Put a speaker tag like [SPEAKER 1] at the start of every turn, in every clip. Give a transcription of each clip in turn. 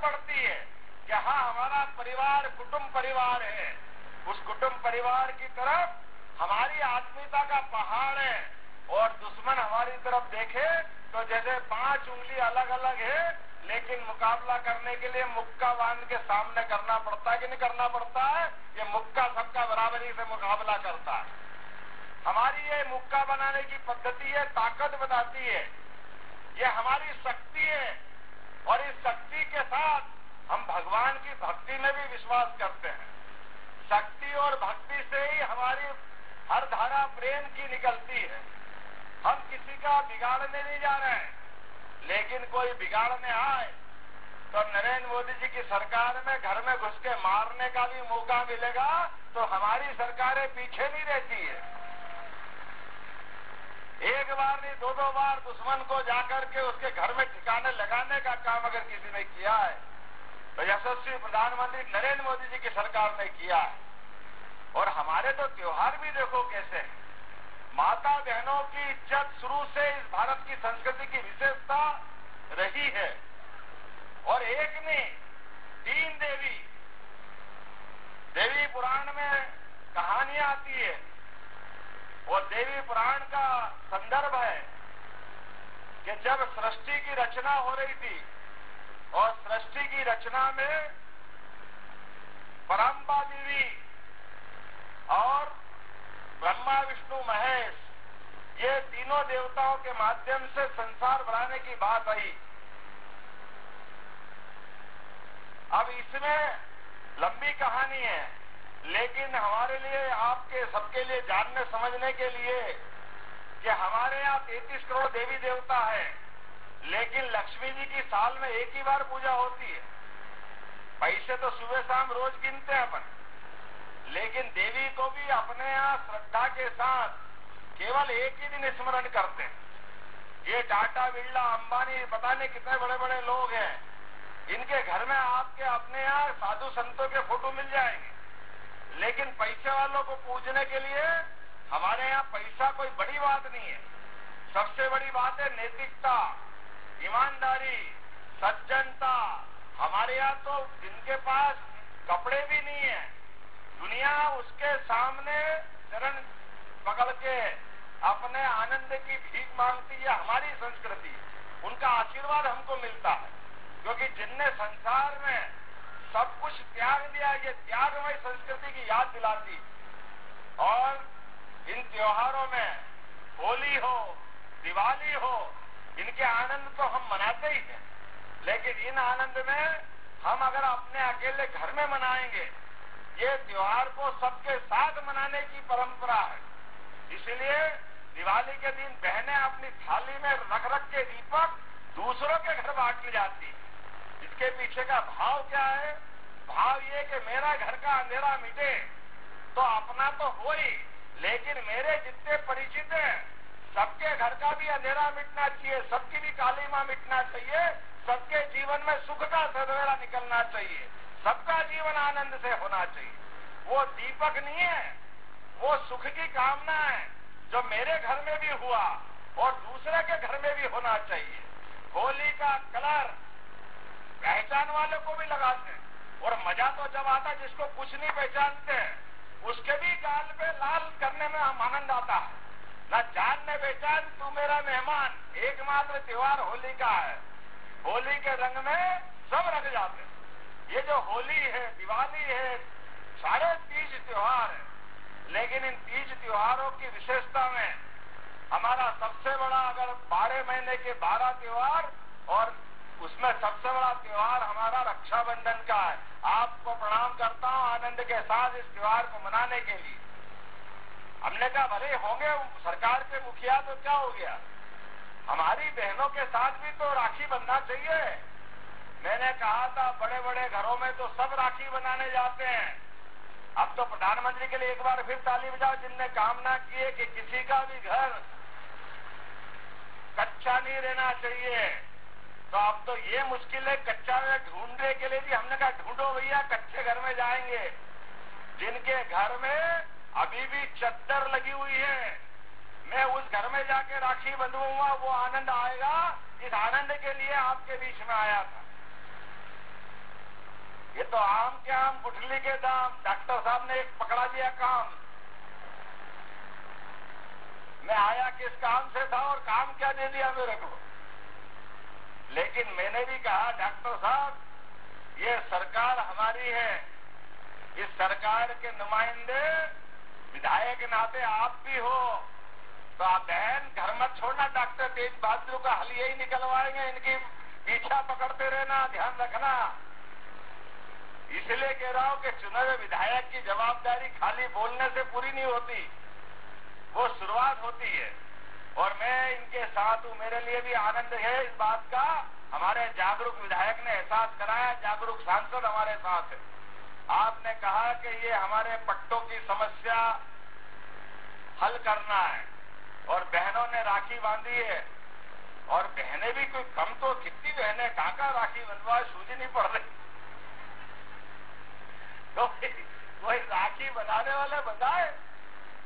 [SPEAKER 1] पड़ती है कि हाँ, हमारा परिवार कुटुंब परिवार है। उस कुटुंब परिवार की तरफ हमारी आत्मीयता का पहाड़ है, और दुश्मन हमारी तरफ देखे तो जैसे 5 उंगली अलग अलग है, लेकिन मुकाबला करने के लिए मुक्का बांध के सामने करना पड़ता है कि नहीं करना पड़ता है? ये मुक्का सबका बराबरी से मुकाबला करता है। हमारी ये मुक्का बनाने की पद्धति है, ताकत बताती है, ये हमारी शक्ति है, और इस शक्ति के साथ हम भगवान की भक्ति में भी विश्वास करते हैं। शक्ति और भक्ति से ही हमारी हर धारा प्रेम की निकलती है। हम किसी का बिगाड़ने नहीं जा रहे हैं, लेकिन कोई बिगाड़ने आए तो नरेंद्र मोदी जी की सरकार में घर में घुस के मारने का भी मौका मिलेगा, तो हमारी सरकारें पीछे नहीं रहती है। एक बार नहीं, 2-2 बार दुश्मन को जाकर के उसके घर में ठिकाने लगाने का काम अगर किसी ने किया है तो यशस्वी प्रधानमंत्री नरेंद्र मोदी जी की सरकार ने किया है। और हमारे तो त्योहार भी देखो कैसे हैं। माता बहनों की इज्जत शुरू से इस भारत की संस्कृति की विशेषता रही है, और एक नहीं 3 देवी पुराण में कहानियां आती है, और देवी पुराण का संदर्भ है कि जब सृष्टि की रचना हो रही थी, और सृष्टि की रचना में परम्बा देवी और ब्रह्मा विष्णु महेश, ये तीनों देवताओं के माध्यम से संसार बनाने की बात आई। अब इसमें लंबी कहानी है, लेकिन हमारे लिए, आपके सबके लिए जानने समझने के लिए कि हमारे यहाँ 33 करोड़ देवी देवता है, लेकिन लक्ष्मी जी की साल में एक ही बार पूजा होती है। पैसे तो सुबह शाम रोज गिनते हैं अपन, लेकिन देवी को भी अपने यहाँ श्रद्धा के साथ केवल एक ही दिन स्मरण करते हैं। ये टाटा, बिरला, अंबानी, पता नहीं कितने बड़े बड़े लोग हैं, इनके घर में आपके अपने यहाँ साधु संतों के फोटो मिल जाएंगे, लेकिन पैसे वालों को पूजने के लिए हमारे यहाँ पैसा कोई बड़ी बात नहीं है। सबसे बड़ी बात है नैतिकता, ईमानदारी, सज्जनता। हमारे यहाँ तो जिनके पास कपड़े भी नहीं है, दुनिया उसके सामने चरण पकड़ के अपने आनंद की भीख मांगती है। हमारी संस्कृति, उनका आशीर्वाद हमको मिलता है, क्योंकि जिनने संसार में सब कुछ त्याग दिया, ये त्यागमय संस्कृति की याद दिलाती। और इन त्योहारों में होली हो, दिवाली हो, इनके आनंद तो हम मनाते ही हैं, लेकिन इन आनंद में हम अगर अपने अकेले घर में मनाएंगे, ये त्योहार को सबके साथ मनाने की परंपरा है। इसलिए दिवाली के दिन बहनें अपनी थाली में रख रख के दीपक दूसरों के घर बांट जाती। इसके पीछे का भाव क्या है? भाव ये कि मेरा घर का अंधेरा मिटे, तो अपना तो हो ही, लेकिन मेरे जितने परिचित हैं सबके घर का भी अंधेरा मिटना चाहिए, सबकी भी काली मां मिटना चाहिए, सबके जीवन में सुख का सवेरा निकलना चाहिए, सबका जीवन आनंद से होना चाहिए। वो दीपक नहीं है, वो सुख की कामना है जो मेरे घर में भी हुआ और दूसरे के घर में भी होना चाहिए। होली का कलर पहचान वाले को भी लगाते हैं, और मजा तो जब आता है जिसको कुछ नहीं पहचानते हैं, उसके भी गाल पे लाल करने में हम आनंद आता है। न जान ने पहचान, तू मेरा मेहमान, एकमात्र त्योहार होली का है। होली के रंग में सब रंग जाते हैं। ये जो होली है, दिवाली है, सारे तीज त्योहार है, लेकिन इन तीज त्योहारों की विशेषता में हमारा सबसे बड़ा, अगर 12 महीने के 12 त्योहार, और उसमें सबसे बड़ा त्योहार हमारा रक्षाबंधन का है। आपको प्रणाम करता हूं आनंद के साथ इस त्योहार को मनाने के लिए। हमने कहा भले होंगे सरकार के मुखिया तो क्या हो गया, हमारी बहनों के साथ भी तो राखी बंधना चाहिए। मैंने कहा था बड़े बड़े घरों में तो सब राखी बनाने जाते हैं, अब तो प्रधानमंत्री के लिए एक बार फिर ताली बजाओ जिनने कामना की है कि किसी का भी घर कच्चा नहीं रहना चाहिए। तो अब तो ये मुश्किल है कच्चा ढूंढने के लिए भी। हमने कहा ढूंढो भैया, कच्चे घर में जाएंगे। जिनके घर में अभी भी चद्दर लगी हुई है, मैं उस घर में जाके राखी बंधूंगा, वो आनंद आएगा। इस आनंद के लिए आपके बीच में आया था। ये तो आम के आम गुठली के दाम। डॉक्टर साहब ने एक पकड़ा दिया काम। मैं आया किस काम से था और काम क्या दे दिया मेरे को। लेकिन मैंने भी कहा डॉक्टर साहब ये सरकार हमारी है, इस सरकार के नुमाइंदे विधायक के नाते आप भी हो, तो आप बहन घर मत छोड़ना। डॉक्टर तेज बहादुर का हल यही निकलवाएंगे, इनकी पीछा पकड़ते रहना, ध्यान रखना। इसलिए कह रहा हूं कि चुने हुए विधायक की जवाबदारी खाली बोलने से पूरी नहीं होती, वो शुरुआत होती है। और मैं इनके साथ हूं। मेरे लिए भी आनंद है इस बात का, हमारे जागरूक विधायक ने एहसास कराया, जागरूक सांसद हमारे साथ है। आपने कहा कि ये हमारे पट्टों की समस्या हल करना है, और बहनों ने राखी बांधी है। और बहनें भी कोई कम तो, कितनी बहनें काका राखी बंधवा, सूझी नहीं पड़ रही। तो कोई राखी बनाने वाले बताए,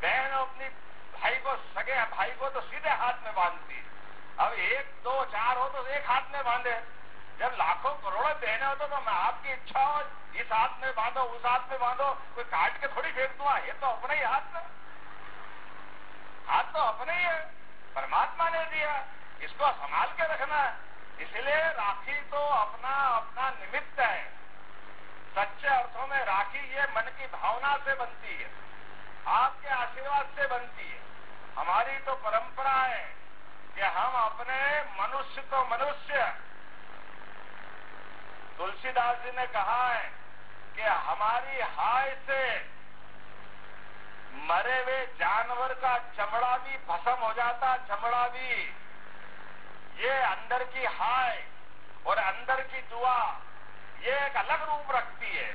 [SPEAKER 1] बहन अपनी भाई को, सगे भाई को तो सीधे हाथ में बांधती है। अब 1, 2, 4 हो तो एक हाथ में बांधे। जब लाखों करोड़ों बहने हो तो मैं आपकी इच्छा हो इस हाथ में बांधो, उस हाथ में बांधो, कोई काट के थोड़ी फेंक दूंगा। ये तो अपना ही हाथ है, हाथ तो अपने ही है, परमात्मा ने दिया, इसको संभाल के रखना है। इसलिए राखी तो अपना अपना निमित्त है। सच्चे अर्थों में राखी ये मन की भावना से बनती है, आपके आशीर्वाद से बनती है। हमारी तो परंपरा है कि हम अपने मनुष्य तो मनुष्य, तुलसीदास जी ने कहा है कि हमारी हाय से मरे हुए जानवर का चमड़ा भी भस्म हो जाता, चमड़ा भी। ये अंदर की हाय और अंदर की दुआ ये एक अलग रूप रखती है।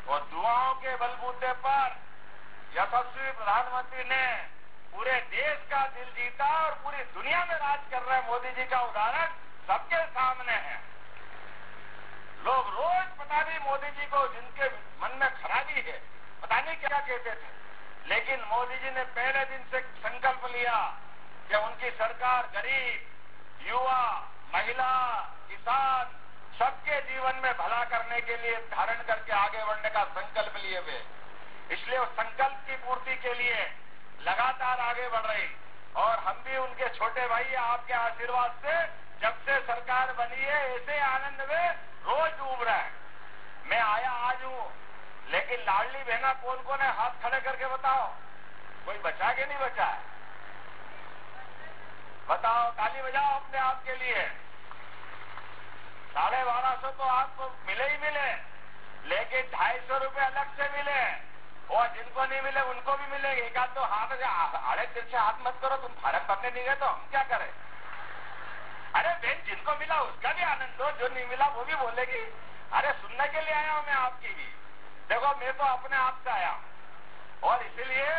[SPEAKER 1] और दुआओं के बलबूते पर यशस्वी प्रधानमंत्री ने पूरे देश का दिल जीता और पूरी दुनिया में राज कर रहे मोदी जी का उदाहरण सबके सामने है। लोग रोज पता नहीं मोदी जी को, जिनके मन में खराबी है, पता नहीं क्या कहते थे, लेकिन मोदी जी ने पहले दिन से संकल्प लिया कि उनकी सरकार गरीब, युवा, महिला, किसान सबके जीवन में भला करने के लिए धारण करके आगे बढ़ने का संकल्प लिए हुए। इसलिए उस संकल्प की पूर्ति के लिए लगातार आगे बढ़ रही। और हम भी उनके छोटे भाई आपके आशीर्वाद से जब से सरकार बनी है ऐसे आनंद में रोज डूब रहा है। मैं आया आज हूं, लेकिन लाडली बहना कौन कौन है, हाथ खड़े करके बताओ। कोई बचा के नहीं बचा है? बताओ, ताली बजाओ अपने आप के लिए। 1250 तो आपको मिले ही मिले, लेकिन 250 रुपए अलग से मिले, और जिनको नहीं मिले उनको भी मिलेंगे। एक आध तो हाथ आड़े दिल से हाथ मत करो, तुम फार्म भरने नहीं गए तो हम क्या करें। अरे बहन, जिनको मिला उसका भी आनंद दो, जो नहीं मिला वो भी बोलेगी। अरे सुनने के लिए आया हूं मैं आपकी भी। देखो मैं तो अपने आप से आया हूं, और इसलिए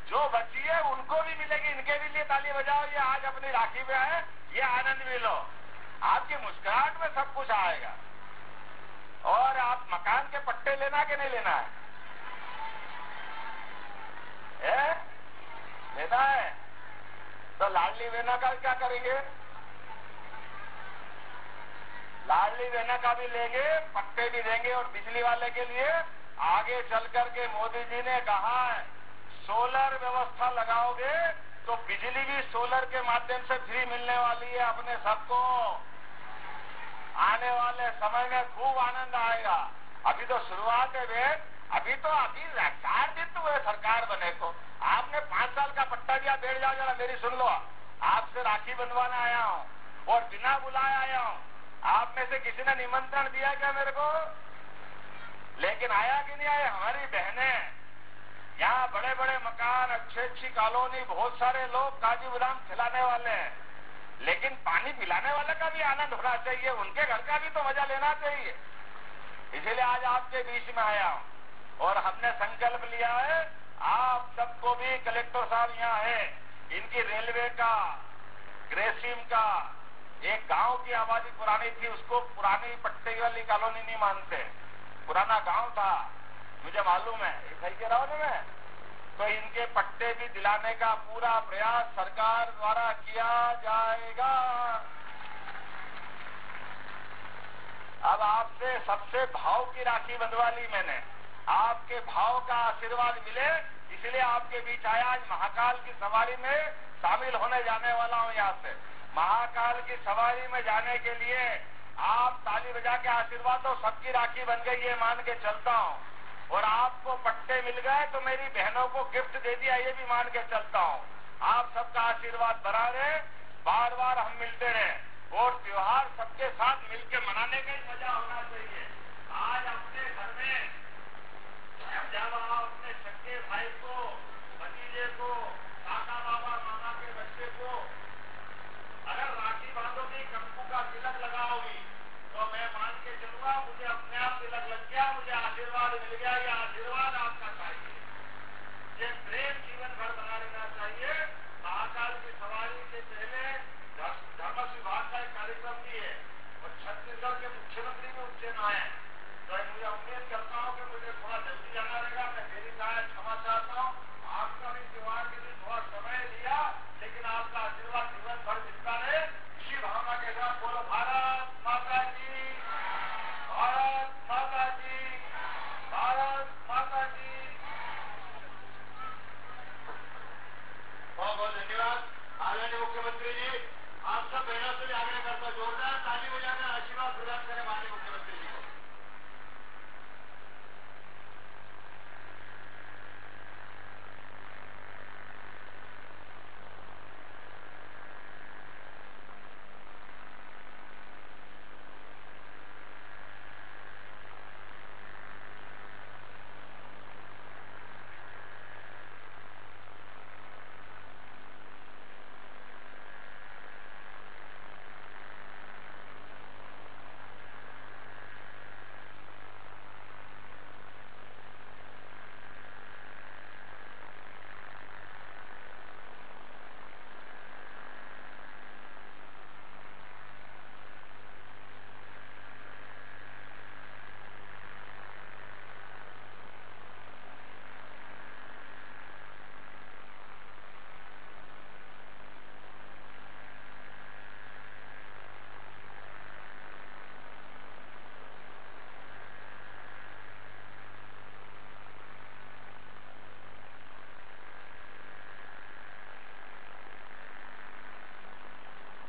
[SPEAKER 1] जो बची है उनको भी मिलेगी। इनके भी लिए ताली बजाओ, ये आज अपनी राखी में आए, ये आनंद भी लो। आपकी मुस्कुराहट में सब कुछ आएगा। और आप मकान के पट्टे लेना कि नहीं लेना है? लेना है तो लाडली बहना का क्या करेंगे? लाडली बहना का भी लेंगे, पट्टे भी देंगे। और बिजली वाले के लिए आगे चल करके मोदी जी ने कहा है, सोलर व्यवस्था लगाओगे तो बिजली भी सोलर के माध्यम से फ्री मिलने वाली है अपने सबको। आने वाले समय में खूब आनंद आएगा। अभी तो शुरुआत है बहन, अभी 4 दिन तो हुए सरकार बने को। आपने 5 साल का पट्टा दिया, बैठ जाओ जरा मेरी सुन लो। आपसे राखी बंधवाने आया हूं और बिना बुलाए आया हूं। आप में से किसी ने निमंत्रण दिया क्या मेरे को? लेकिन आया कि नहीं आया? हमारी बहनें, यहाँ बड़े बड़े मकान, अच्छी कॉलोनी, बहुत सारे लोग काजू बादाम खिलाने वाले हैं, लेकिन पानी पिलाने वाले का भी आनंद होना चाहिए, उनके घर का भी तो मजा लेना चाहिए। इसीलिए आज आपके बीच में आया हूं। और हमने संकल्प लिया है, आप सबको भी, कलेक्टर साहब यहाँ है, इनकी रेलवे का, ग्रेसिम का, एक गांव की आबादी पुरानी थी, उसको पुरानी पट्टे वाली कॉलोनी नहीं मानते, पुराना गांव था, मुझे मालूम है, सही कह रहा हूं ना मैं? तो इनके पट्टे भी दिलाने का पूरा प्रयास सरकार द्वारा किया जाएगा। अब आपसे आपसे सबसे भाव की राखी बंधवा ली मैंने, आपके भाव का आशीर्वाद मिले इसलिए आपके बीच आया। आज महाकाल की सवारी में शामिल होने जाने वाला हूं। यहाँ से महाकाल की सवारी में जाने के लिए आप ताली बजा के आशीर्वाद दो, सबकी राखी बन गई ये मान के चलता हूं। और आपको पट्टे मिल गए तो मेरी बहनों को गिफ्ट दे दिया ये भी मान के चलता हूं। आप सबका आशीर्वाद बना रहे, बार बार हम मिलते रहे और त्योहार सबके साथ मिलकर मनाने का ही मजा होना चाहिए। आज अपने घर में जब आप अपने सच्चे भाई को, भतीजे को, काका बाबा मामा के बच्चे को अगर राखी बांधोगी, कंकु का तिलक लगाओगी तो मैं मान के चलूंगा मुझे अपने आप तिलक लग गया, मुझे आशीर्वाद मिल गया। ये आशीर्वाद आपका चाहिए, ये प्रेम जीवन भर बना रहना चाहिए। महाकाल की सवारी से पहले धर्म विभाग का एक कार्यक्रम भी है और छत्तीसगढ़ के मुख्यमंत्री भी उज्जैन आए, तो मुझे उम्मीद करता हूं कि मुझे थोड़ा जल्दी जाना रहेगा। मैं देरी का क्षमा चाहता हूं। आपका भी त्योहार के लिए थोड़ा समय लिया, लेकिन आपका आशीर्वाद जीवन भर मिलता रहे, इसी भावना के साथ बोलो भारत माता की, भारत माता की, भारत माता की। बहुत बहुत धन्यवाद आदरणीय मुख्यमंत्री जी। आप सब बहनों से भी आग्रह करता जोरदार ताली बजाकर आशीर्वाद प्रदान करें।